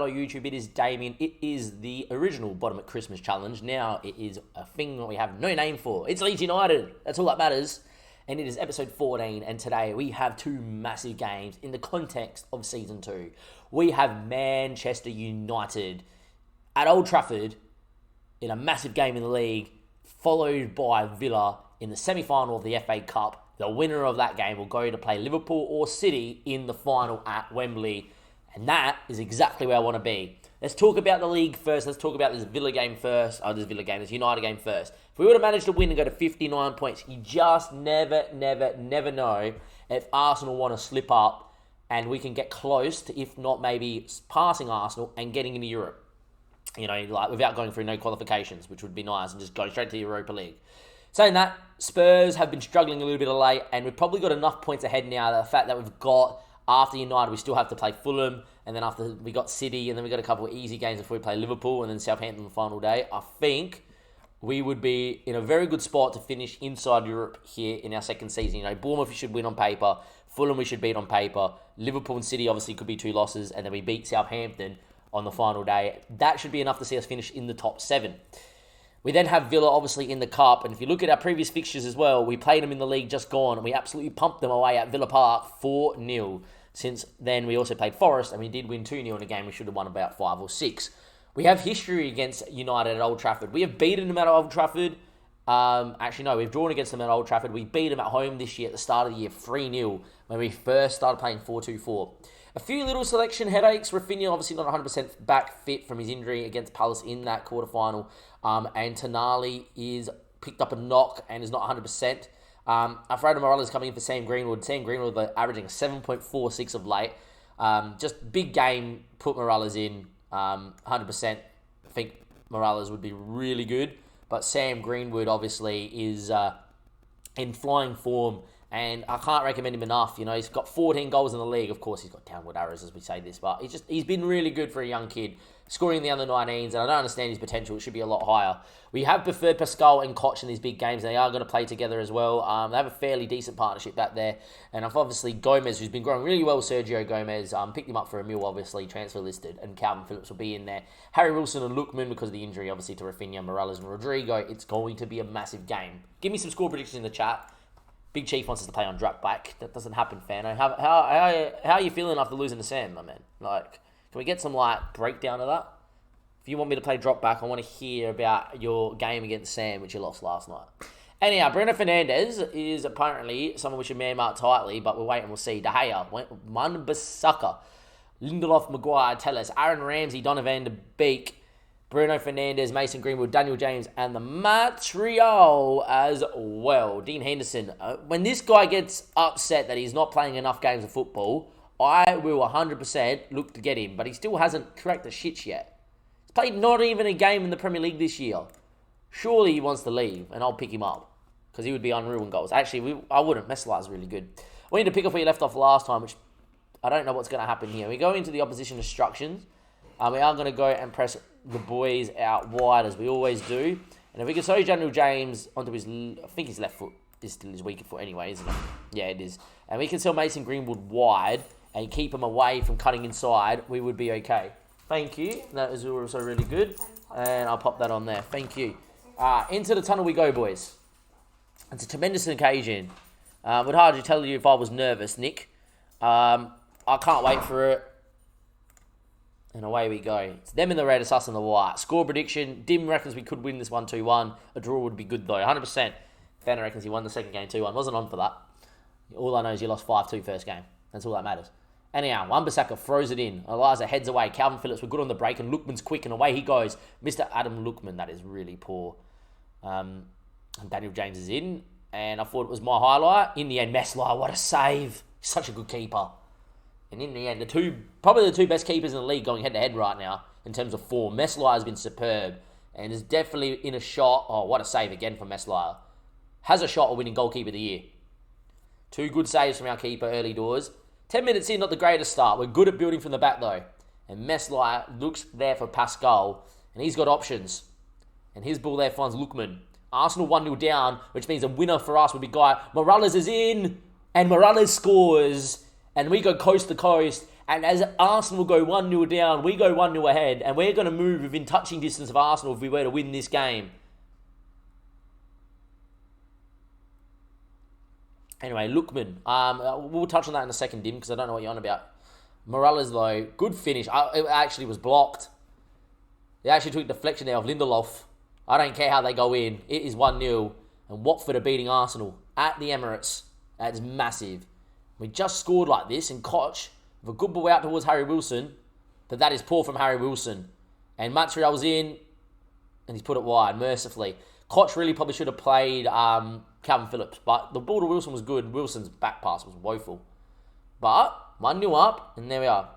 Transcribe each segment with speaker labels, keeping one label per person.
Speaker 1: hello YouTube, it is Damien. It is the original Bottom at Christmas challenge. Now it is a thing that we have no name for. It's Leeds United. That's all that matters. And it is episode 14, and today we have two massive games in the context of season 2. We have Manchester United at Old Trafford in a massive game in the league, followed by Villa in the semi-final of the FA Cup. The winner of that game will go to play Liverpool or City in the final at Wembley. And that is exactly where I want to be. Let's talk about the league first. Let's talk about this Villa game first. This United game first. If we would have managed to win and go to 59 points, you just never know if Arsenal want to slip up and we can get close to, if not maybe passing Arsenal and getting into Europe. You know, like without going through no qualifications, which would be nice, and just going straight to the Europa League. Saying that, Spurs have been struggling a little bit of late, and we've probably got enough points ahead now. The fact that we've got, after United, we still have to play Fulham, and then after we got City, and then we got a couple of easy games before we play Liverpool, and then Southampton the final day. I think we would be in a very good spot to finish inside Europe here in our second season. You know, Bournemouth we should win on paper, Fulham we should beat on paper, Liverpool and City obviously could be 2 losses, and then we beat Southampton on the final day. That should be enough to see us finish in the top 7. We then have Villa, obviously, in the Cup. And if you look at our previous fixtures as well, we played them in the league just gone, and we absolutely pumped them away at Villa Park 4-0. Since then, we also played Forest, and we did win 2-0 in a game we should have won about 5 or 6. We have history against United at Old Trafford. We have beaten them at Old Trafford. Actually, no, we've drawn against them at Old Trafford. We beat them at home this year at the start of the year 3-0 when we first started playing 4-2-4. A few little selection headaches. Rafinha obviously not 100% back fit from his injury against Palace in that quarterfinal. And Tonali is picked up a knock and is not 100%. Alfredo Morales coming in for Sam Greenwood. Sam Greenwood averaging 7.46 of late. Just big game, put Morales in 100%. I think Morales would be really good. But Sam Greenwood obviously is in flying form. And I can't recommend him enough. You know, he's got 14 goals in the league. Of course, he's got downward arrows as we say this, but he's been really good for a young kid, scoring in the under-19s, and I don't understand his potential. It should be a lot higher. We have preferred Pascal and Koch in these big games. They are going to play together as well. They have a fairly decent partnership back there. And I've obviously Gomez, who's been growing really well, Sergio Gomez, picked him up for a mil, obviously, transfer listed, and Calvin Phillips will be in there. Harry Wilson and Lookman, because of the injury, obviously, to Rafinha, Morales, and Rodrigo. It's going to be a massive game. Give me some score predictions in the chat. Big Chief wants us to play on drop back. That doesn't happen, Fano. How are you feeling after losing to Sam, my man? Like, can we get some breakdown of that? If you want me to play drop back, I want to hear about your game against Sam, which you lost last night. Anyhow, Bruno Fernandes is apparently someone we should man mark tightly, but we'll wait and we'll see. De Gea, Wan-Bissaka, Lindelof, Maguire, Telles, Aaron Ramsey, Donovan de Beek, Bruno Fernandes, Mason Greenwood, Daniel James, and the Montreal as well. Dean Henderson. When this guy gets upset that he's not playing enough games of football, I will 100% look to get him. But he still hasn't cracked the shits yet. He's played not even a game in the Premier League this year. Surely he wants to leave, and I'll pick him up. Because he would be unreal in goals. Actually, I wouldn't. Messalah's really good. We need to pick up where you left off last time, which I don't know what's going to happen here. We go into the opposition instructions. We are going to go and press the boys out wide as we always do. And if we can throw Daniel James onto his, I think his left foot is still his weaker foot anyway, isn't it? Yeah, it is. And we can sell Mason Greenwood wide and keep him away from cutting inside, we would be okay. Thank you. That is also really good. And I'll pop that on there. Thank you. Into the tunnel we go, boys. It's a tremendous occasion. Would hardly tell you if I was nervous, Nick. I can't wait for it. And away we go. It's them in the red, it's us in the white. Score prediction. Dim reckons we could win this 1-2-1. A draw would be good though. 100%. Fana reckons he won the second game 2-1. Wasn't on for that. All I know is you lost 5-2 first game. That's all that matters. Anyhow, Wan-Bissaka throws it in. Eliza heads away. Calvin Phillips, we're good on the break. And Lookman's quick and away he goes. Mr. Adam Lookman. That is really poor. And Daniel James is in. And I thought it was my highlight. In the end, Meslier, what a save. Such a good keeper. And in the end, probably the two best keepers in the league going head-to-head right now in terms of form. Meslier has been superb and is definitely in a shot. Oh, what a save again from Meslier. Has a shot of winning goalkeeper of the year. 2 good saves from our keeper early doors. 10 minutes in, not the greatest start. We're good at building from the back though. And Meslier looks there for Pascal and he's got options. And his ball there finds Lookman. Arsenal 1-0 down, which means a winner for us would be Guy. Morales is in and Morales scores. And we go coast to coast And as Arsenal go 1-0 down, we go 1-0 ahead, and we're going to move within touching distance of Arsenal if we were to win this game. Anyway, Lookman. We'll touch on that in a second, Dim, because I don't know what you're on about. Morella's, though, good finish. It actually was blocked. They actually took deflection there of Lindelof. I don't care how they go in. It is 1-0. And Watford are beating Arsenal at the Emirates. That is massive. We just scored like this, and Koch, with a good ball out towards Harry Wilson, but that is poor from Harry Wilson. And Montreal's in, and he's put it wide, mercifully. Koch really probably should have played Calvin Phillips, but the ball to Wilson was good. Wilson's back pass was woeful. But 1-0 up, and there we are.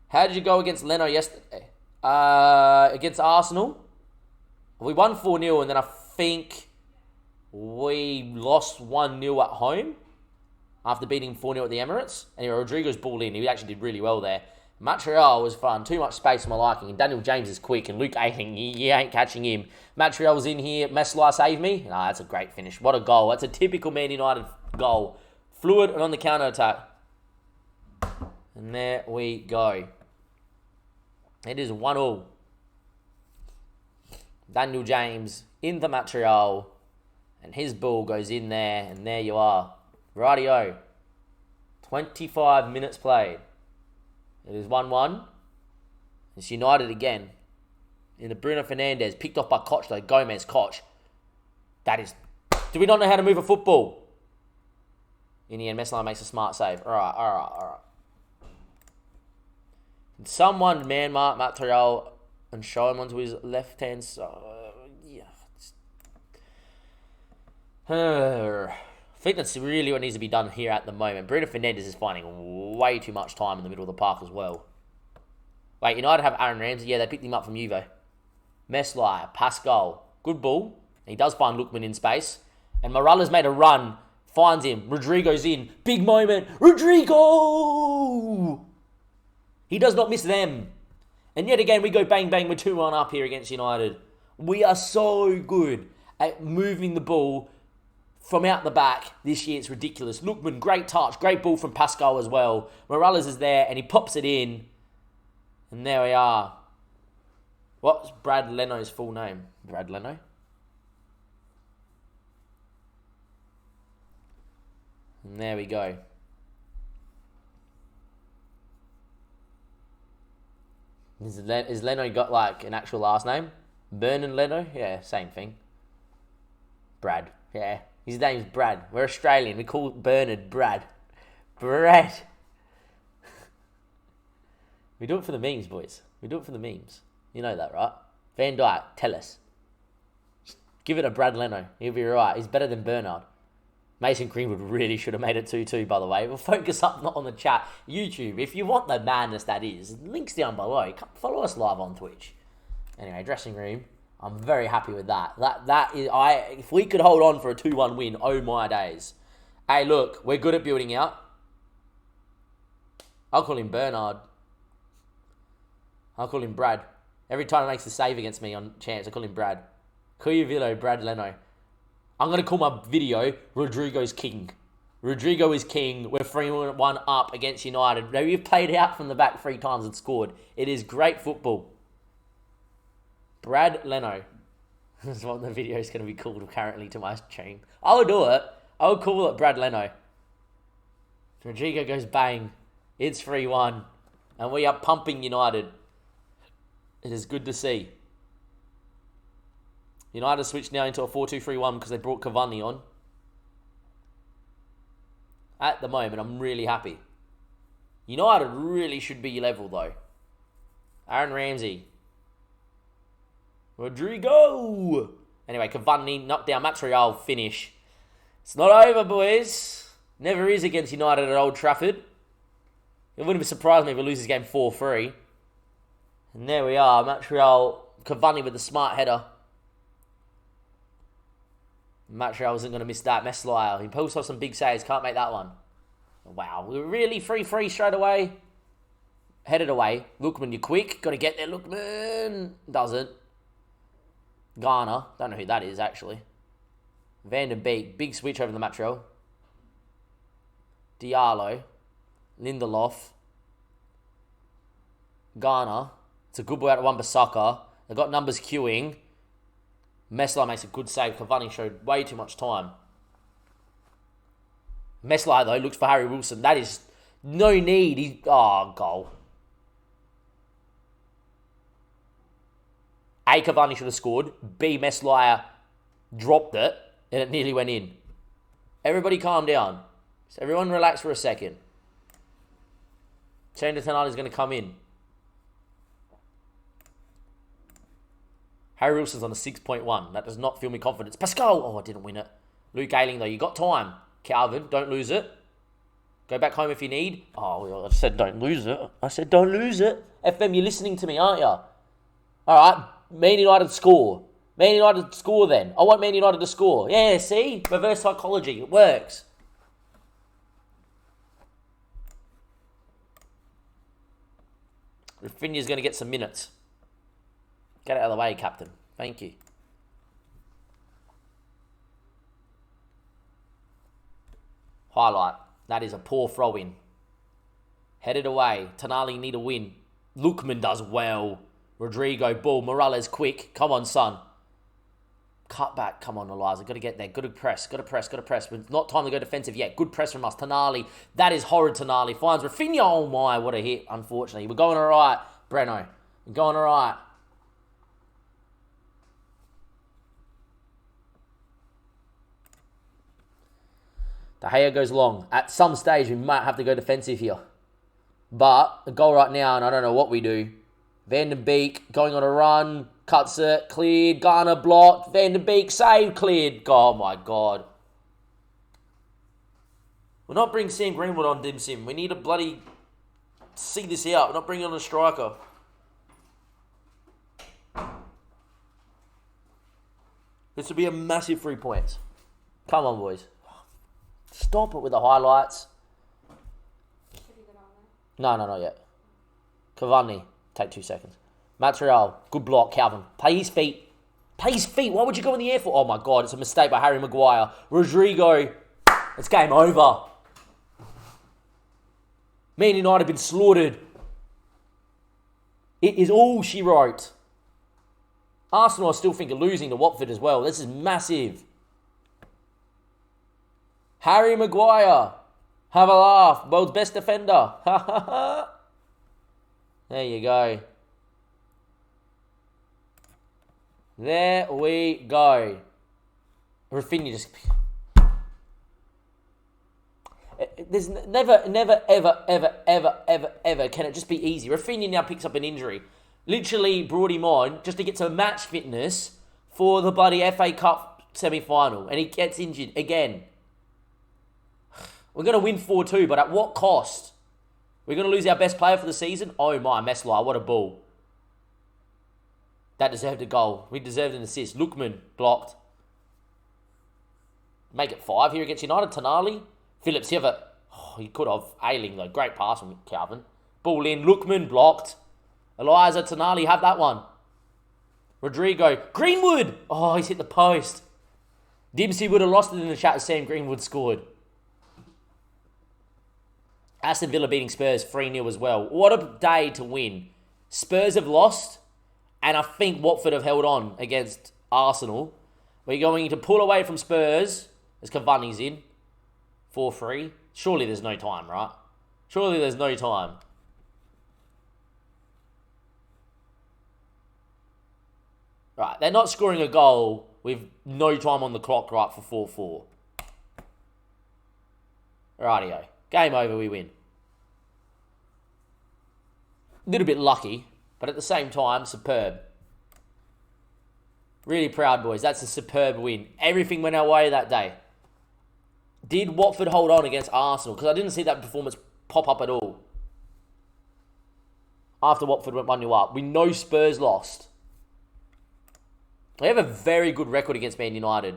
Speaker 1: How did you go against Leno yesterday? Against Arsenal? We won 4-0, and then I think we lost 1-0 at home after beating 4-0 at the Emirates. Anyway, Rodrigo's ball in. He actually did really well there. Montreal was fun. Too much space for my liking. And Daniel James is quick. And Luke Ayling, he ain't catching him. Montreal was in here. Meslier saved me. Nah, that's a great finish. What a goal. That's a typical Man United goal. Fluid and on the counter-attack. And there we go. It is 1-0. Daniel James into Montreal. And his ball goes in there. And there you are. Rightio. 25 minutes played. It is 1-1. It's United again. In the Bruno Fernandes. Picked off by Koch though. Gomez, Koch. That is... Do we not know how to move a football? In the end, Meslier makes a smart save. Alright. Can someone man-mark Montreal and show him onto his left-hand side? I think that's really what needs to be done here at the moment. Bruno Fernandes is finding way too much time in the middle of the park as well. Wait, United have Aaron Ramsey. Yeah, they picked him up from Juve. Meslier, Pascal. Good ball. He does find Lookman in space. And Morella's made a run. Finds him. Rodrigo's in. Big moment. Rodrigo! He does not miss them. And yet again, we go bang bang. We're 2-1 up here against United. We are so good at moving the ball from out the back this year. It's ridiculous. Lookman, great touch. Great ball from Pascal as well. Morales is there and he pops it in. And there we are. What's Brad Leno's full name? Brad Leno? And there we go. Is Leno got like an actual last name? Bernard Leno? Yeah, same thing. Brad. Yeah. His name's Brad. We're Australian. We call Bernard Brad. Brad. We do it for the memes, boys. We do it for the memes. You know that, right? Van Dijk, tell us. Just give it a Brad Leno. He'll be right. He's better than Bernard. Mason Greenwood really should have made it 2-2, by the way. We'll focus up not on the chat. YouTube, if you want the madness that is, links down below. Come follow us live on Twitch. Anyway, dressing room. I'm very happy with that. That is, if we could hold on for a 2-1 win, oh my days. Hey, look, we're good at building out. I'll call him Bernard. I'll call him Brad. Every time he makes the save against me on chance, I call him Brad. Cuyavillo, Brad Leno. I'm going to call my video Rodrigo's King. Rodrigo is king. We're 3-1 up against United. Now, we've played out from the back 3 times and scored. It is great football. Brad Leno. This is what the video is going to be called currently to my stream. I will do it. I will call it Brad Leno. Rodrigo goes bang. It's 3-1. And we are pumping United. It is good to see. United switched now into a 4-2-3-1 because they brought Cavani on. At the moment, I'm really happy. United really should be level, though. Aaron Ramsey. Rodrigo! Anyway, Cavani knocked down Montreal, finish. It's not over, boys. Never is against United at Old Trafford. It wouldn't surprise me if we lose this game 4-3. And there we are. Montreal, Cavani with the smart header. Montreal wasn't going to miss that. Meslier, he pulls off some big saves. Can't make that one. Wow, we were really 3-3 straight away. Headed away. Lookman, you're quick. Got to get there, Lookman. Doesn't. Garner. Don't know who that is, actually. Van den Beek. Big switch over the Montreal. Diallo. Lindelof. Ghana. It's a good ball out to Wan-Bissaka. They've got numbers queuing. Mesler makes a good save. Cavani showed way too much time. Mesler, though, looks for Harry Wilson. That is no need. Goal. A, Cavani should have scored. B, Meslier dropped it, and it nearly went in. Everybody calm down. So everyone relax for a second. Chandra Tanali is going to come in. Harry Wilson's on a 6.1. That does not fill me confidence. Pascal! Oh, I didn't win it. Luke Ayling, though. You got time. Calvin, don't lose it. Go back home if you need. Oh, I said don't lose it. I said don't lose it. FM, you're listening to me, aren't you? All right. Man United score. Man United score then. I want Man United to score. Yeah, see? Reverse psychology. It works. Rafinha's going to get some minutes. Get out of the way, Captain. Thank you. Highlight. That is a poor throw-in. Headed away. Tonali need a win. Lookman does well. Rodrigo, ball. Morales quick. Come on, son. Cut back. Come on, Eliza. Got to get there. Got to press. Got to press. Got to press. It's not time to go defensive yet. Good press from us. Tonali. That is horrid, Tonali. Finds Rafinha. Oh, my. What a hit, unfortunately. We're going all right, Breno. We're going all right. De Gea goes long. At some stage, we might have to go defensive here. But a goal right now, and I don't know what we do. Van den Beek going on a run. Cuts it. Cleared. Garner blocked. Van den Beek saved. Cleared. Oh, my God. We're not bringing Sam Greenwood on, Dim Sim. We need to bloody see this out. We're not bringing on a striker. This would be a massive 3 points. Come on, boys. Stop it with the highlights. No, not yet. Cavani. Take 2 seconds. Material. Good block, Calvin. Play his feet. Play his feet. Why would you go in the air for? Oh, my God. It's a mistake by Harry Maguire. Rodrigo. It's game over. Man United have been slaughtered. It is all she wrote. Arsenal, I still think, are losing to Watford as well. This is massive. Harry Maguire. Have a laugh. World's best defender. There you go. There we go. Rafinha just... There's never, ever can it just be easy. Rafinha now picks up an injury. Literally brought him on just to get to match fitness for the bloody FA Cup semi-final. And he gets injured again. We're going to win 4-2, but at what cost? We're going to lose our best player for the season? Oh my, Meslier, what a ball. That deserved a goal. We deserved an assist. Lookman, blocked. Make it 5 here against United. Tonali. Phillips, you have a... Oh, he could have. Ayling, though. Great pass from Calvin. Ball in. Lookman, blocked. Eliza, Tonali, have that one. Rodrigo. Greenwood! Oh, he's hit the post. Dempsey would have lost it in the chat as Sam Greenwood scored. Aston Villa beating Spurs 3-0 as well. What a day to win. Spurs have lost, and I think Watford have held on against Arsenal. We're going to pull away from Spurs as Cavani's in. 4-3. Surely there's no time, right? Surely there's no time. Right, they're not scoring a goal with no time on the clock, right, for 4-4. Rightio. Game over, we win. A little bit lucky, but at the same time, superb. Really proud, boys. That's a superb win. Everything went our way that day. Did Watford hold on against Arsenal? Because I didn't see that performance pop up at all. After Watford went 1-0 up. We know Spurs lost. We have a very good record against Man United.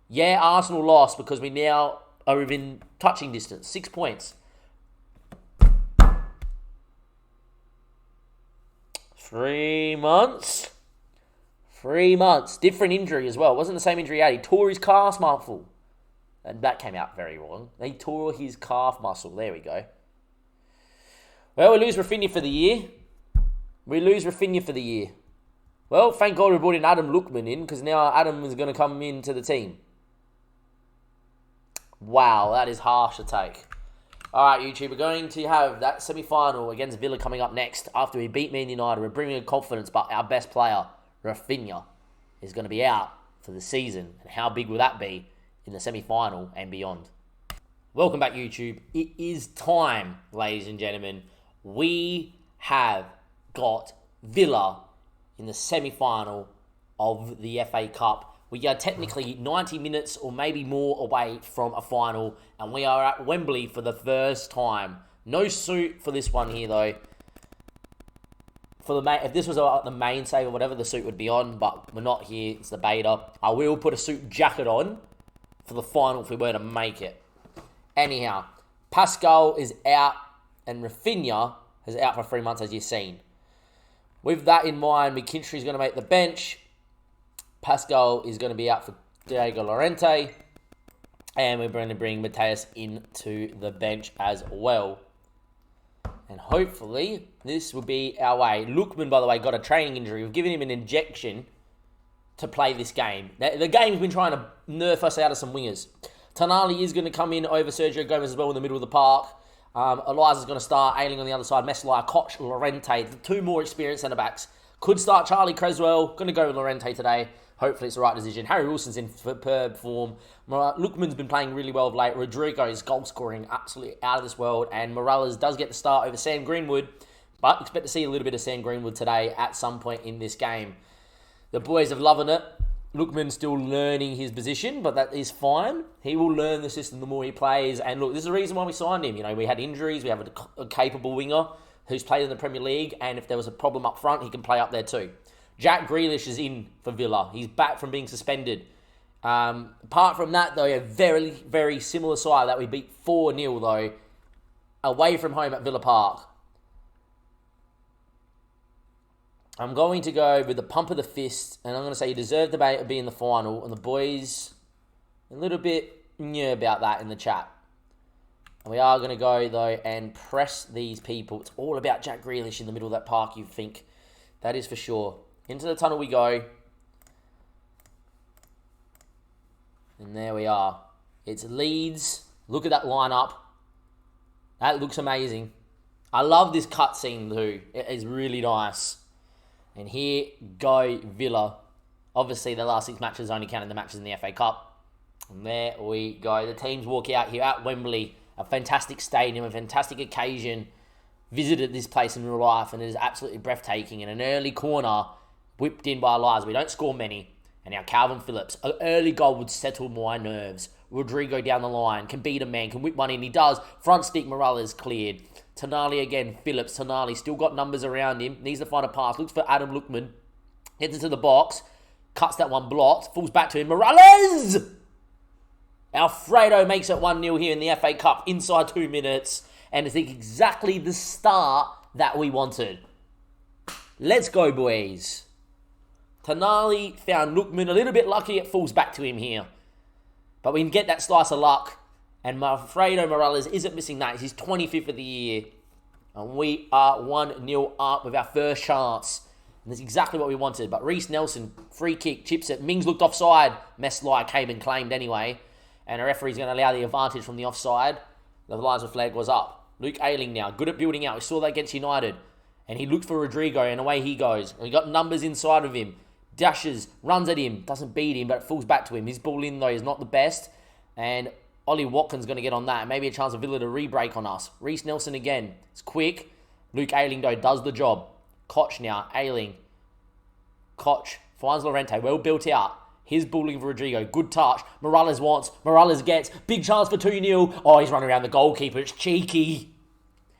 Speaker 1: Yeah, Arsenal lost because we now are within touching distance. 6 points. 3 months. 3 months. Different injury as well. It wasn't the same injury he had. He tore his calf muscle. And that came out very wrong. He tore his calf muscle. There we go. Well, we lose Rafinha for the year. We lose Rafinha for the year. Well, thank God we brought in Adam Lookman in, because now Adam is going to come into the team. Wow, that is harsh to take. Alright, YouTube, we're going to have that semi-final against Villa coming up next. After we beat Man United, we're bringing in confidence, but our best player, Rafinha, is going to be out for the season. And how big will that be in the semi-final and beyond? Welcome back, YouTube. It is time, ladies and gentlemen. We have got Villa in the semi-final of the FA Cup. We are technically 90 minutes or maybe more away from a final, and we are at Wembley for the first time. No suit for this one here, though. If this was the main save or whatever, the suit would be on, but we're not here. It's the beta. I will put a suit jacket on for the final if we were to make it. Anyhow, Pascal is out, and Rafinha is out for 3 months, as you've seen. With that in mind, McKinstry is going to make the bench. Pascal is going to be out for Diego Llorente. And we're going to bring Mateus into the bench as well. And hopefully, this will be our way. Lookman, by the way, got a training injury. We've given him an injection to play this game. The game's been trying to nerf us out of some wingers. Tonali is going to come in over Sergio Gomez as well in the middle of the park. Eliza's going to start. Ailing on the other side. Meslier, Koch, Llorente. The two more experienced centre-backs. Could start Charlie Creswell. Going to go with Llorente today. Hopefully it's the right decision. Harry Wilson's in superb form. Lookman's been playing really well of late. Rodrigo is goal scoring absolutely out of this world. And Morales does get the start over Sam Greenwood. But expect to see a little bit of Sam Greenwood today at some point in this game. The boys are loving it. Lookman's still learning his position, but that is fine. He will learn the system the more he plays. And look, this is the reason why we signed him. You know, we had injuries. We have a capable winger who's played in the Premier League. And if there was a problem up front, he can play up there too. Jack Grealish is in for Villa. He's back from being suspended. Apart from that, though, a very, very similar side that we beat 4-0, though, away from home at Villa Park. I'm going to go with the pump of the fist, and I'm going to say you deserve to be in the final, and the boys a little bit about that in the chat. And we are going to go, though, and press these people. It's all about Jack Grealish in the middle of that park, you think. That is for sure. Into the tunnel we go. And there we are. It's Leeds. Look at that lineup. That looks amazing. I love this cutscene too. It is really nice. And here go Villa. Obviously, the last 6 matches only counted the matches in the FA Cup. And there we go. The teams walk out here at Wembley. A fantastic stadium, a fantastic occasion. Visited this place in real life, and it is absolutely breathtaking. And an early corner whipped in by Eliza. We don't score many. And now Calvin Phillips. An early goal would settle my nerves. Rodrigo down the line. Can beat a man. Can whip one in. He does. Front stick. Morales cleared. Tonali again. Phillips. Tonali still got numbers around him. Needs to find a pass. Looks for Adam Lookman. Gets into the box. Cuts that one. Blocked. Falls back to him. Morales! Alfredo makes it 1-0 here in the FA Cup. Inside 2 minutes. And it's exactly the start that we wanted. Let's go, boys. Tonali found Lookman a little bit lucky. It falls back to him here. But we can get that slice of luck. And Alfredo Morales isn't missing that. It's his 25th of the year. And we are 1-0 up with our first chance. And that's exactly what we wanted. But Reece Nelson, free kick, chips it. Mings looked offside. Meslier came and claimed anyway. And the referee's going to allow the advantage from the offside. The Liza flag was up. Luke Ayling now, good at building out. We saw that against United. And he looked for Rodrigo, and away he goes. And he got numbers inside of him. Dashes, runs at him, doesn't beat him, but it falls back to him. His ball in, though, is not the best. And Ollie Watkins going to get on that. Maybe a chance of Villa to re-break on us. Reece Nelson again. It's quick. Luke Ayling, though, does the job. Koch now. Ayling. Koch finds Llorente. Well built out. His balling for Rodrigo. Good touch. Morales wants. Morales gets. Big chance for 2-0. Oh, he's running around the goalkeeper. It's cheeky.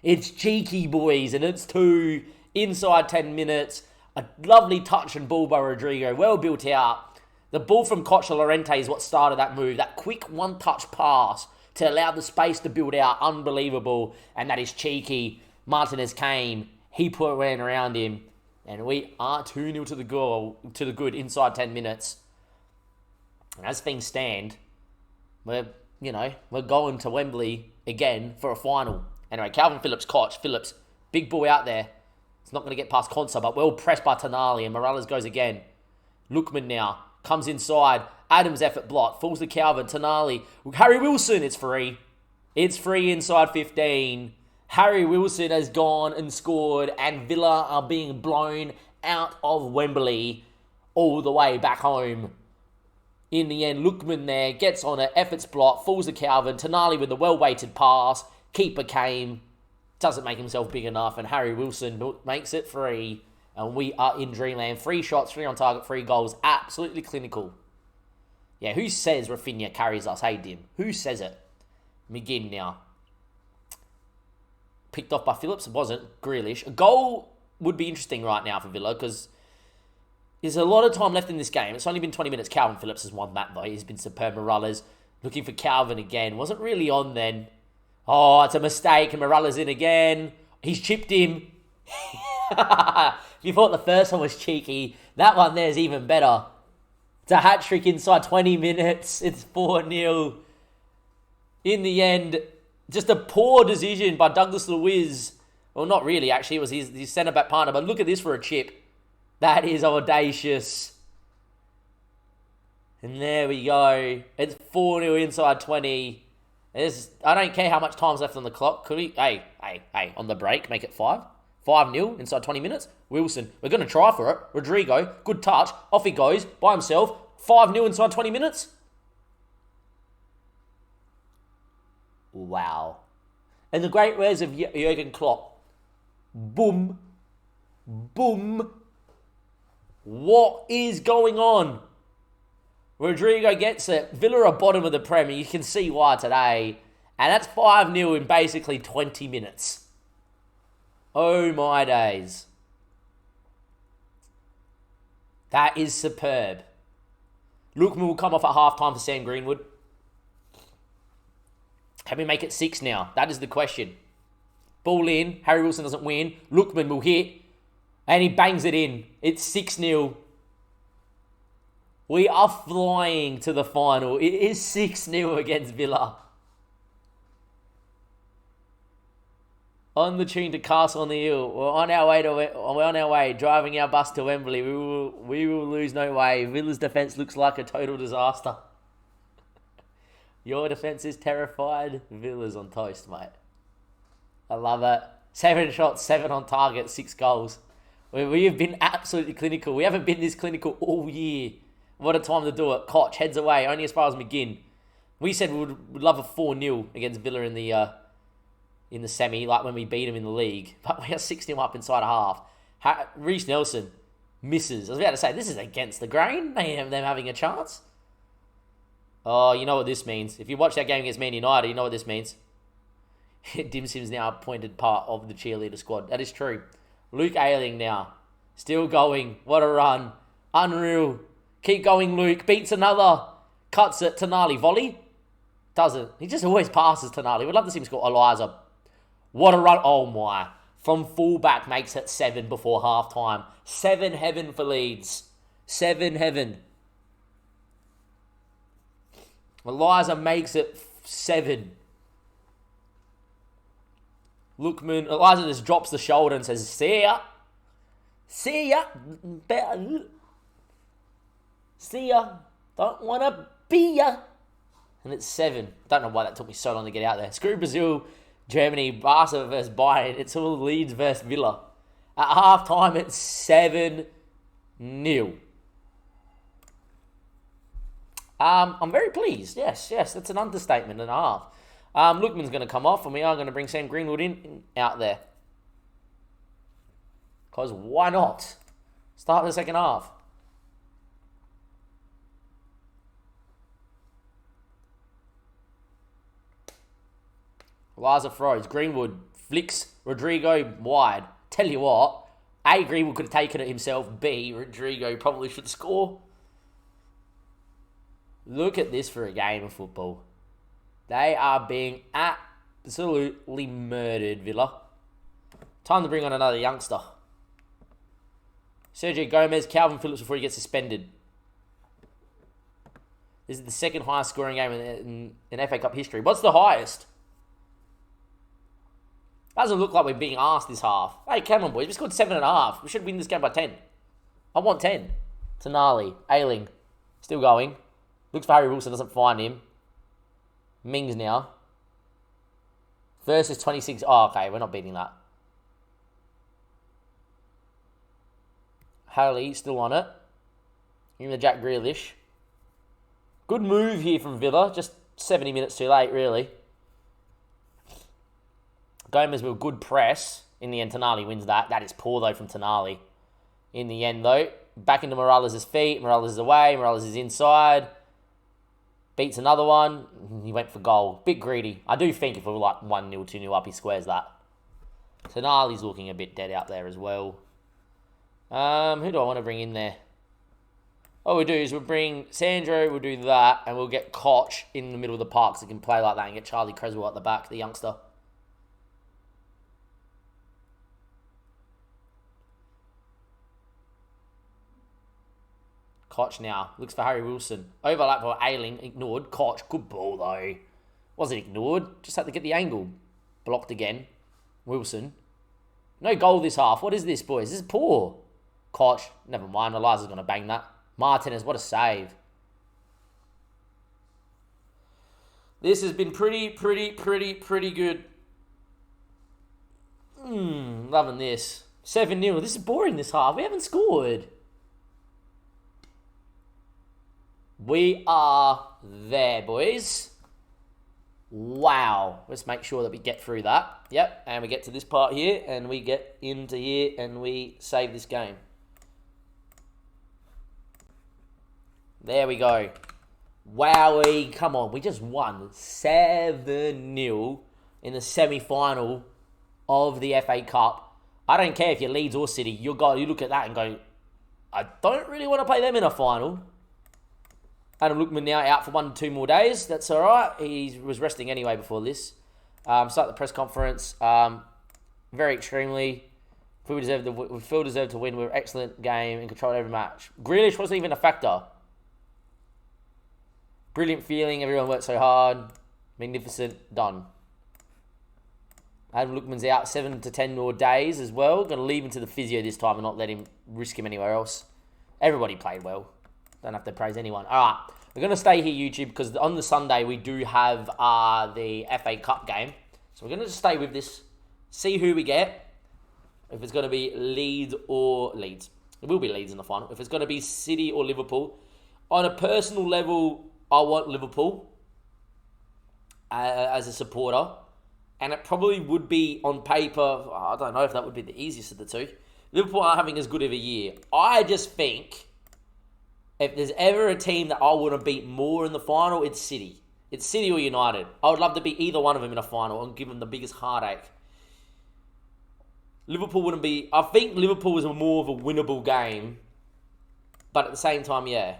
Speaker 1: It's cheeky, boys. And it's 2 inside 10 minutes. A lovely touch and ball by Rodrigo. Well built out. The ball from Koch to Llorente is what started that move. That quick one-touch pass to allow the space to build out. Unbelievable. And that is cheeky. Martinez came. He put a man around him. And we are 2-0 to the goal, to the good inside 10 minutes. And as things stand, we're going to Wembley again for a final. Anyway, Calvin Phillips, Koch. Phillips, big ball out there. It's not going to get past Consa, but well pressed by Tonali, and Morales goes again. Lookman now comes inside. Adams' effort blocked. Falls to Calvin. Tonali. Harry Wilson. It's free. It's free inside 15. Harry Wilson has gone and scored, and Villa are being blown out of Wembley all the way back home. In the end, Lookman there gets on it. Efforts blocked. Falls to Calvin. Tonali with the well-weighted pass. Keeper came. Doesn't make himself big enough, and Harry Wilson makes it free. And we are in dreamland. 3 shots, 3 on target, 3 goals. Absolutely clinical. Yeah, who says Rafinha carries us? Hey, Dim. Who says it? McGinn now. Picked off by Phillips. It wasn't. Grealish. A goal would be interesting right now for Villa because there's a lot of time left in this game. It's only been 20 minutes. Calvin Phillips has won that, though. He's been superb. Morales looking for Calvin again. Wasn't really on then. Oh, it's a mistake. And Morales in again. He's chipped him. If you thought the first one was cheeky, that one there is even better. It's a hat-trick inside 20 minutes. It's 4-0. In the end, just a poor decision by Douglas Luiz. Well, not really, actually. It was his centre-back partner. But look at this for a chip. That is audacious. And there we go. It's 4-0 inside 20. I don't care how much time's left on the clock. Could we? Hey, on the break, make it 5. 5-0 inside 20 minutes. Wilson, we're going to try for it. Rodrigo, good touch. Off he goes by himself. 5-0 inside 20 minutes. Wow. And the great words of Jurgen Klopp. Boom. Boom. What is going on? Rodrigo gets it. Villa are bottom of the Prem, and you can see why today. And that's 5-0 in basically 20 minutes. Oh my days. That is superb. Lookman will come off at half-time for Sam Greenwood. Can we make it 6 now? That is the question. Ball in. Harry Wilson doesn't win. Lookman will hit. And he bangs it in. It's 6-0. We are flying to the final. It is 6-0 against Villa. On the tune to Castle on the Hill. We're on our way, driving our bus to Wembley. We will lose no way. Villa's defence looks like a total disaster. Your defence is terrified. Villa's on toast, mate. I love it. 7 shots, 7 on target, 6 goals. We have been absolutely clinical. We haven't been this clinical all year. What a time to do it. Koch heads away, only as far as McGinn. We said we would love a 4-0 against Villa in the semi, like when we beat them in the league. But we are 6-0 up inside a half. Reece Nelson misses. I was about to say, this is against the grain. Them having a chance. Oh, you know what this means. If you watch that game against Man United, you know what this means. Dim Sim's now appointed part of the cheerleader squad. That is true. Luke Ayling now. Still going. What a run. Unreal. Keep going, Luke. Beats another. Cuts it. Tonali. Volley? Doesn't. He just always passes Tonali. We'd love to see him score. Eliza. What a run. Oh, my. From fullback makes it 7 before halftime. 7 heaven for Leeds. 7 heaven. Eliza makes it 7. Lookman. Eliza just drops the shoulder and says, see ya. See ya. See ya. Don't want to be ya. And it's 7. Don't know why that took me so long to get out there. Screw Brazil, Germany, Barca versus Bayern. It's all Leeds versus Villa. At half-time, it's 7-0. I'm very pleased. Yes, that's an understatement and a half. Lookman's going to come off, and we are going to bring Sam Greenwood out there. Because why not? Start the second half. Eliza throws. Greenwood flicks Rodrigo wide. Tell you what, A, Greenwood could have taken it himself. B, Rodrigo probably should score. Look at this for a game of football. They are being absolutely murdered, Villa. Time to bring on another youngster. Sergio Gomez, Calvin Phillips before he gets suspended. This is the second highest scoring game in FA Cup history. What's the highest? Doesn't look like we're being asked this half. Hey, come on, boys. We scored 7.5. We should win this game by 10. I want 10. Tonali, Ailing, still going. Looks for Harry Wilson, doesn't find him. Mings now. Versus 26. Oh, okay, we're not beating that. Haley, still on it. Give the Jack Grealish. Good move here from Villa. Just 70 minutes too late, really. Gomez with a good press. In the end, Tonali wins that. That is poor, though, from Tonali. In the end, though, back into Morales' feet. Morales is away. Morales is inside. Beats another one. He went for goal. Bit greedy. I do think if we were like 1-0, 2-0 up, he squares that. Tonali's looking a bit dead out there as well. Who do I want to bring in there? What we'll do is we'll bring Sandro, we'll do that, and we'll get Koch in the middle of the park so he can play like that and get Charlie Creswell at the back, the youngster. Koch now. Looks for Harry Wilson. Overlap for Ailing. Ignored. Koch. Good ball, though. Wasn't ignored. Just had to get the angle. Blocked again. Wilson. No goal this half. What is this, boys? This is poor. Koch. Never mind. Eliza's going to bang that. Martinez. What a save. This has been pretty good. Loving this. 7-0. This is boring, this half. We haven't scored. We are there, boys. Wow. Let's make sure that we get through that. Yep. And we get to this part here. And we get into here. And we save this game. There we go. Wowie. Come on. We just won 7-0 in the semi-final of the FA Cup. I don't care if you're Leeds or City. You look at that and go, I don't really want to play them in a final. Adam Lookman now out for 1-2 more days. That's all right. He was resting anyway before this. Start the press conference. Very extremely. We feel deserved to win. We were an excellent game and controlled every match. Grealish wasn't even a factor. Brilliant feeling. Everyone worked so hard. Magnificent. Done. Adam Lookman's out 7 to 10 more days as well. Going to leave him to the physio this time and not let him risk him anywhere else. Everybody played well. Don't have to praise anyone. All right. We're going to stay here, YouTube, because on the Sunday we do have the FA Cup game. So we're going to just stay with this. See who we get. If it's going to be Leeds or Leeds. It will be Leeds in the final. If it's going to be City or Liverpool. On a personal level, I want Liverpool as a supporter. And it probably would be on paper. I don't know if that would be the easiest of the two. Liverpool aren't having as good of a year. I just think if there's ever a team that I want to beat more in the final, it's City. It's City or United. I would love to beat either one of them in a final and give them the biggest heartache. Liverpool wouldn't be... I think Liverpool is more of a winnable game. But at the same time, yeah.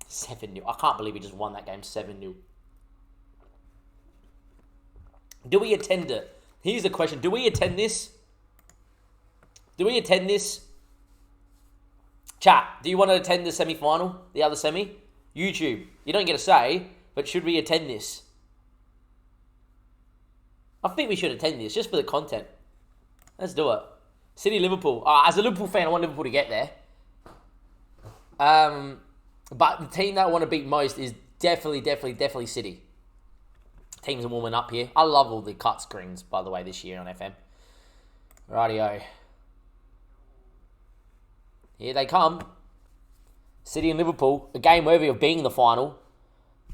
Speaker 1: 7-0. I can't believe we just won that game 7-0. Do we attend it? Here's the question. Do we attend this? Do we attend this? Chat, do you want to attend the semi-final? The other semi? YouTube, you don't get a say, but should we attend this? I think we should attend this, just for the content. Let's do it. City, Liverpool. As a Liverpool fan, I want Liverpool to get there. But the team that I want to beat most is definitely City. Teams are warming up here. I love all the cut screens, by the way, this year on FM. Rightio. Here they come. City and Liverpool. A game worthy of being the final.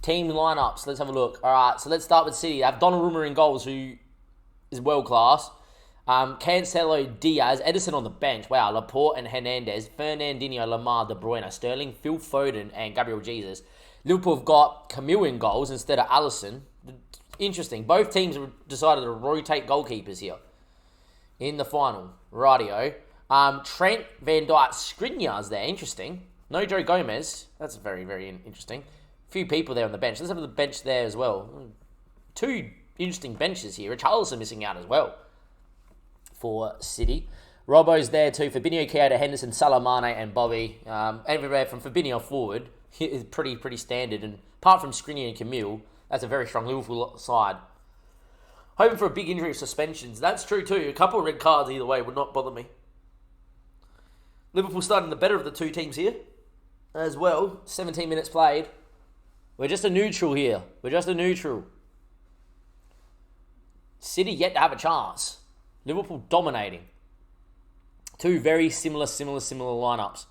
Speaker 1: Team lineups. Let's have a look. All right, so let's start with City. They have Donnarumma in goals, who is world class. Cancelo, Diaz, Edison on the bench. Wow, Laporte and Hernandez, Fernandinho, Lamar, De Bruyne, Sterling, Phil Foden, and Gabriel Jesus. Liverpool have got Camille in goals instead of Alisson. Interesting. Both teams have decided to rotate goalkeepers here in the final. Rightio. Trent, Van Dijk, Skriniar's there. Interesting. No Joe Gomez. That's very interesting. Few people there on the bench. Let's have the bench there as well. Two interesting benches here. Richarlison missing out as well for City. Robbo's there too. Fabinho, Keita, Henderson, Salah, Mane, and Bobby. Everywhere from Fabinho forward is pretty standard. And apart from Skriniar and Camille, that's a very strong Liverpool side. Hoping for a big injury of suspensions. That's true too. A couple of red cards either way would not bother me. Liverpool starting the better of the two teams here as well. 17 minutes played. We're just a neutral here. We're just a neutral. City yet to have a chance. Liverpool dominating. Two very similar lineups.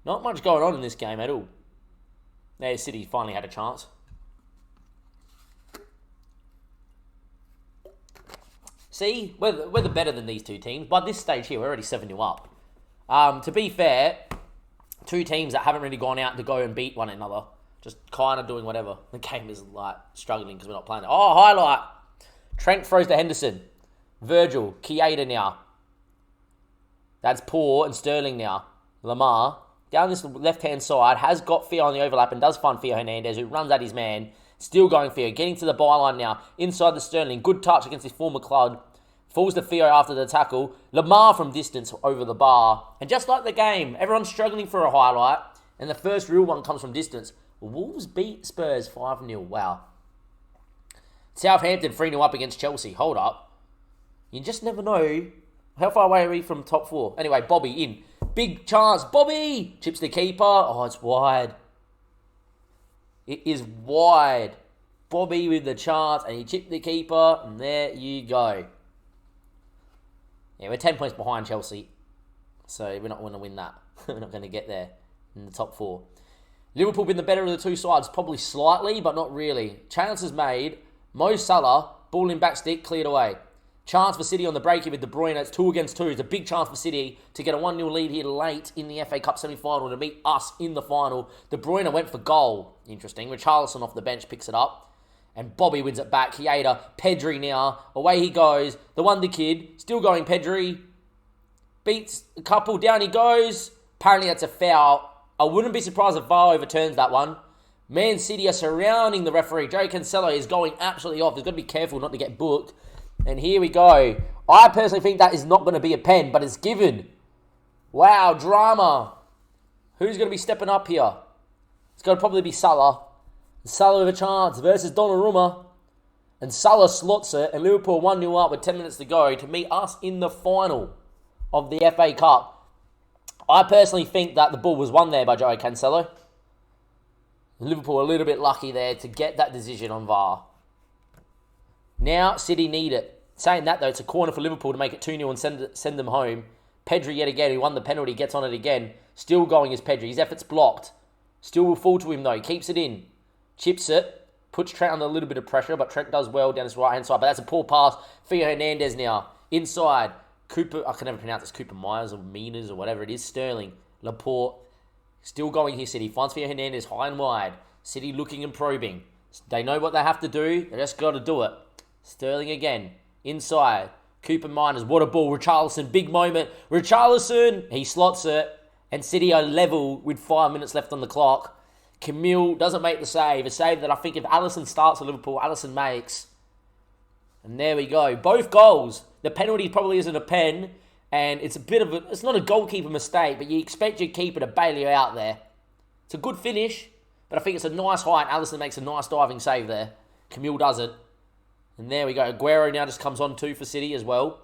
Speaker 1: Not much going on in this game at all. There, City finally had a chance. See, we're the better than these two teams. By this stage here, we're already 7-0 up. To be fair, two teams that haven't really gone out to go and beat one another. Just kind of doing whatever. The game is like struggling because we're not playing it. Oh, highlight. Trent throws to Henderson. Virgil. Keita now. That's Poor and Sterling now. Lamar. Down this left-hand side. Has got Theo on the overlap and does find Theo Hernandez, who runs at his man. Still going Theo. Getting to the byline now. Inside the Sterling. Good touch against his former club. Falls to Theo after the tackle. Lamar from distance over the bar. And just like the game, everyone's struggling for a highlight. And the first real one comes from distance. Wolves beat Spurs 5-0. Wow. Southampton 3-0 up against Chelsea. Hold up. You just never know how far away are we from top four. Anyway, Bobby in. Big chance. Bobby! Chips the keeper. Oh, it's wide. It is wide. Bobby with the chance. And he chipped the keeper. And there you go. Yeah, we're 10 points behind Chelsea. So we're not going to win that. We're not going to get there in the top four. Liverpool been the better of the two sides. Probably slightly, but not really. Chances made. Mo Salah, ball in back stick, cleared away. Chance for City on the break here with De Bruyne. It's 2 against 2. It's a big chance for City to get a 1-0 lead here late in the FA Cup semi-final to beat us in the final. De Bruyne went for goal. Interesting. Richarlison off the bench picks it up. And Bobby wins it back. Keita, Pedri now. Away he goes. The wonder kid. Still going Pedri. Beats a couple. Down he goes. Apparently that's a foul. I wouldn't be surprised if VAR overturns that one. Man City are surrounding the referee. Joe Cancelo is going absolutely off. He's got to be careful not to get booked. And here we go. I personally think that is not going to be a pen, but it's given. Wow, drama. Who's going to be stepping up here? It's going to probably be Salah. Salah with a chance versus Donnarumma. And Salah slots it. And Liverpool 1-0 up with 10 minutes to go to meet us in the final of the FA Cup. I personally think that the ball was won there by Joe Cancelo. Liverpool a little bit lucky there to get that decision on VAR. Now City need it. Saying that though, it's a corner for Liverpool to make it 2-0 and send them home. Pedri yet again, who won the penalty, gets on it again. Still going is Pedri. His effort's blocked. Still will fall to him though. He keeps it in. Chips it. Puts Trent under a little bit of pressure, but Trent does well down his right-hand side. But that's a poor pass. Theo Hernandez now. Inside. Cooper, I can never pronounce this. Cooper Myers or Minas or whatever it is. Sterling. Laporte. Still going here, City. Finds Theo Hernandez high and wide. City looking and probing. They know what they have to do. They just got to do it. Sterling again. Inside. Cooper Miners. What a ball. Richarlison. Big moment. Richarlison. He slots it. And City are level with 5 minutes left on the clock. Camille doesn't make the save. A save that I think if Alisson starts for Liverpool, Alisson makes. And there we go. Both goals. The penalty probably isn't a pen. And it's a bit of a... It's not a goalkeeper mistake, but you expect your keeper to bail you out there. It's a good finish. But I think it's a nice height. Alisson makes a nice diving save there. Camille does it. And there we go. Aguero now just comes on too for City as well.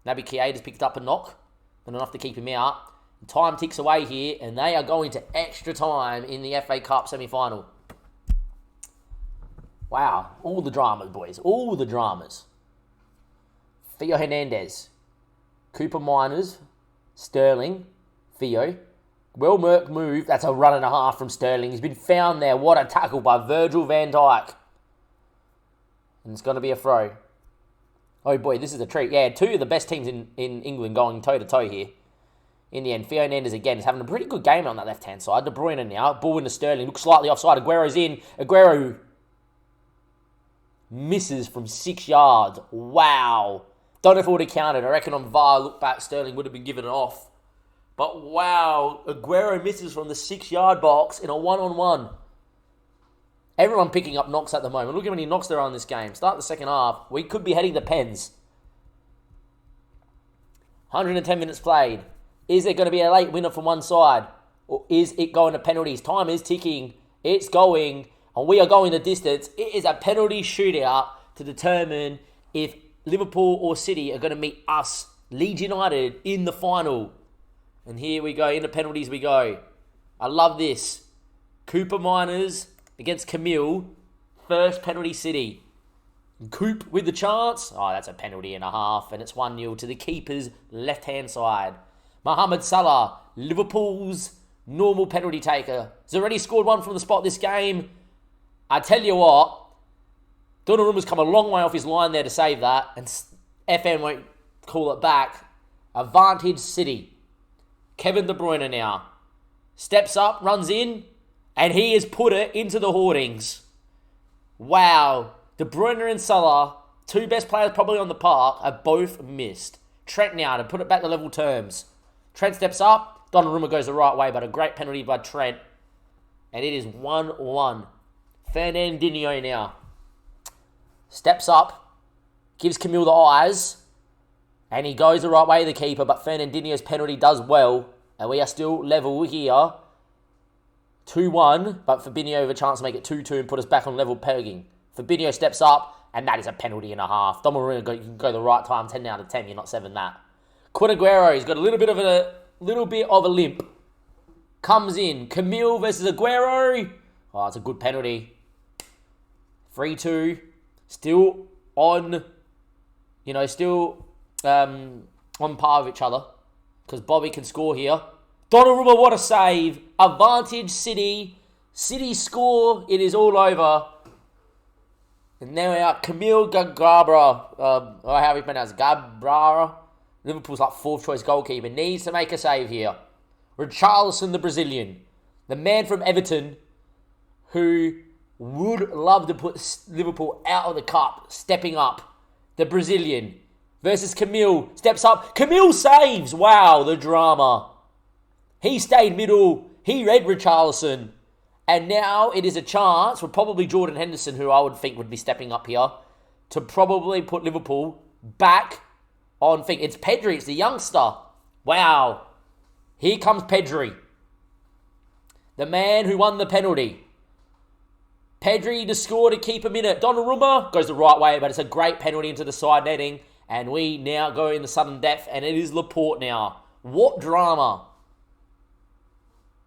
Speaker 1: Naby Keita's picked up a knock. But enough to keep him out. Time ticks away here, and they are going to extra time in the FA Cup semi-final. Wow. All the dramas, boys. All the dramas. Theo Hernandez. Cooper Miners. Sterling. Theo. Well move. That's a run and a half from Sterling. He's been found there. What a tackle by Virgil van Dijk. And it's going to be a throw. Oh boy, this is a treat. Yeah, two of the best teams in England going toe-to-toe here. In the end, Theo Hernandez again is having a pretty good game on that left-hand side. De Bruyne now, ball into Sterling, looks slightly offside. Aguero's in. Aguero misses from 6 yards. Wow. Don't know if it would have counted. I reckon on VAR, look back, Sterling would have been given it off. But wow, Aguero misses from the 6-yard box in a one-on-one. Everyone picking up knocks at the moment. Look how many knocks there are in this game. Start the second half. We could be heading to pens. 110 minutes played. Is there going to be a late winner from one side? Or is it going to penalties? Time is ticking. It's going. and we are going the distance. It is a penalty shootout to determine if Liverpool or City are going to meet us, Leeds United, in the final. And here we go, into penalties we go. I love this. Cooper Miners against Camille. First penalty City. Coop with the chance. Oh, that's a penalty and a half. And it's 1-0 to the keeper's left-hand side. Mohamed Salah, Liverpool's normal penalty taker. Has already scored one from the spot this game. I tell you what, Donnarumma's come a long way off his line there to save that. And FM won't call it back. Advantage City. Kevin De Bruyne now. Steps up, runs in, and he has put it into the hoardings. Wow. De Bruyne and Salah, two best players probably on the park, have both missed. Trent now to put it back to level terms. Trent steps up. Donnarumma goes the right way, but a great penalty by Trent. And it is 1-1. Fernandinho now. Steps up. Gives Camille the eyes. And he goes the right way, the keeper, but Fernandinho's penalty does well. And we are still level here. 2-1, but Fabinho have a chance to make it 2-2 and put us back on level pegging. Fabinho steps up, and that is a penalty and a half. Donnarumma can go the right time, 10 out of 10. You're not 7 that. Kun Aguero, he's got a little bit of a limp. Comes in. Camille versus Aguero. Oh, it's a good penalty. 3-2. Still on, on par with each other. Because Bobby can score here. Donnarumma, what a save. Advantage City. City score. It is all over. And now we are Camille Gabra. How we pronounce it? Gabra. Liverpool's like fourth choice goalkeeper. Needs to make a save here. Richarlison, the Brazilian. The man from Everton who would love to put Liverpool out of the cup. Stepping up. The Brazilian. Versus Camille. Steps up. Camille saves. Wow, the drama. He stayed middle. He read Richarlison. And now it is a chance for probably Jordan Henderson, who I would think would be stepping up here, to probably put Liverpool back on thing. It's Pedri. It's the youngster. Wow. Here comes Pedri. The man who won the penalty. Pedri to score to keep him in it. Donnarumma goes the right way, but it's a great penalty into the side netting. And we now go in the sudden death, and it is Laporte now. What drama.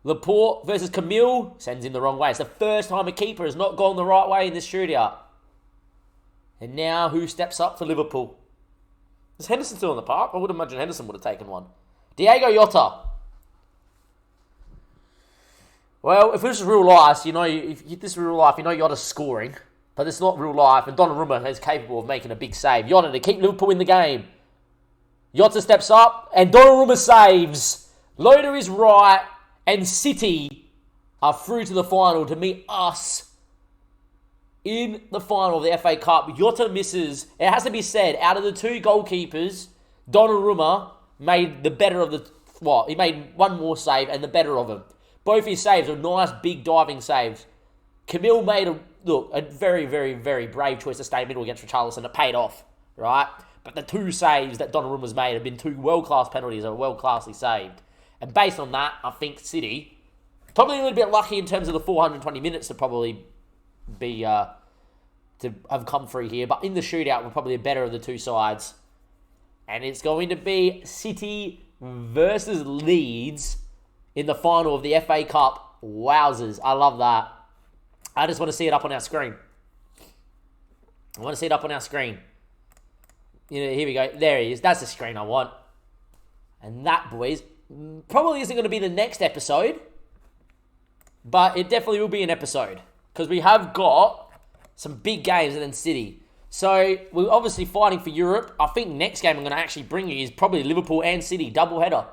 Speaker 1: Laporte versus Camille sends him the wrong way. It's the first time a keeper has not gone the right way in this shootout. And now who steps up for Liverpool? Is Henderson still in the park? I would imagine Henderson would have taken one. Diego Jota. Well, if this is real life, if this is real life, Jota's scoring. But it's not real life, and Donnarumma is capable of making a big save. Jota to keep Liverpool in the game. Jota steps up, and Donnarumma saves. Loader is right, and City are through to the final to meet us in the final of the FA Cup. Jota misses. It has to be said, out of the two goalkeepers, Donnarumma made the better of the... Well, he made one more save and the better of them. Both his saves are nice, big, diving saves. Camille made a very, very, very brave choice to stay middle against Richarlison. It paid off, right? But the two saves that Donnarumma's made have been two world-class penalties that are well-classly saved. And based on that, I think City, probably a little bit lucky in terms of the 420 minutes to probably be, to have come through here. But in the shootout, we're probably the better of the two sides. And it's going to be City versus Leeds in the final of the FA Cup. Wowzers, I love that. I just want to see it up on our screen. Here we go. There he is. That's the screen I want. And that, boys, probably isn't going to be the next episode. But it definitely will be an episode. Because we have got some big games and then City. So, we're obviously fighting for Europe. I think next game I'm going to actually bring you is probably Liverpool and City doubleheader.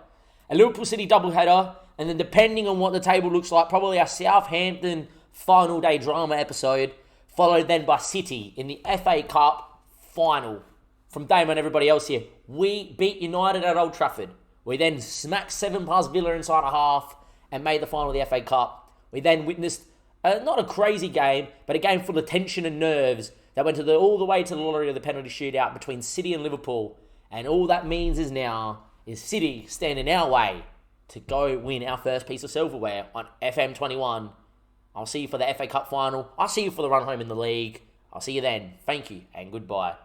Speaker 1: A Liverpool-City doubleheader. And then depending on what the table looks like, probably our Southampton final day drama episode. Followed then by City in the FA Cup final. From Damo and everybody else here. We beat United at Old Trafford. We then smacked 7 past Villa inside a half and made the final of the FA Cup. We then witnessed, not a crazy game, but a game full of tension and nerves that went all the way to the lottery of the penalty shootout between City and Liverpool. And all that means is City standing our way to go win our first piece of silverware on FM21 I'll see you for the FA Cup final. I'll see you for the run home in the league. I'll see you then. Thank you and goodbye.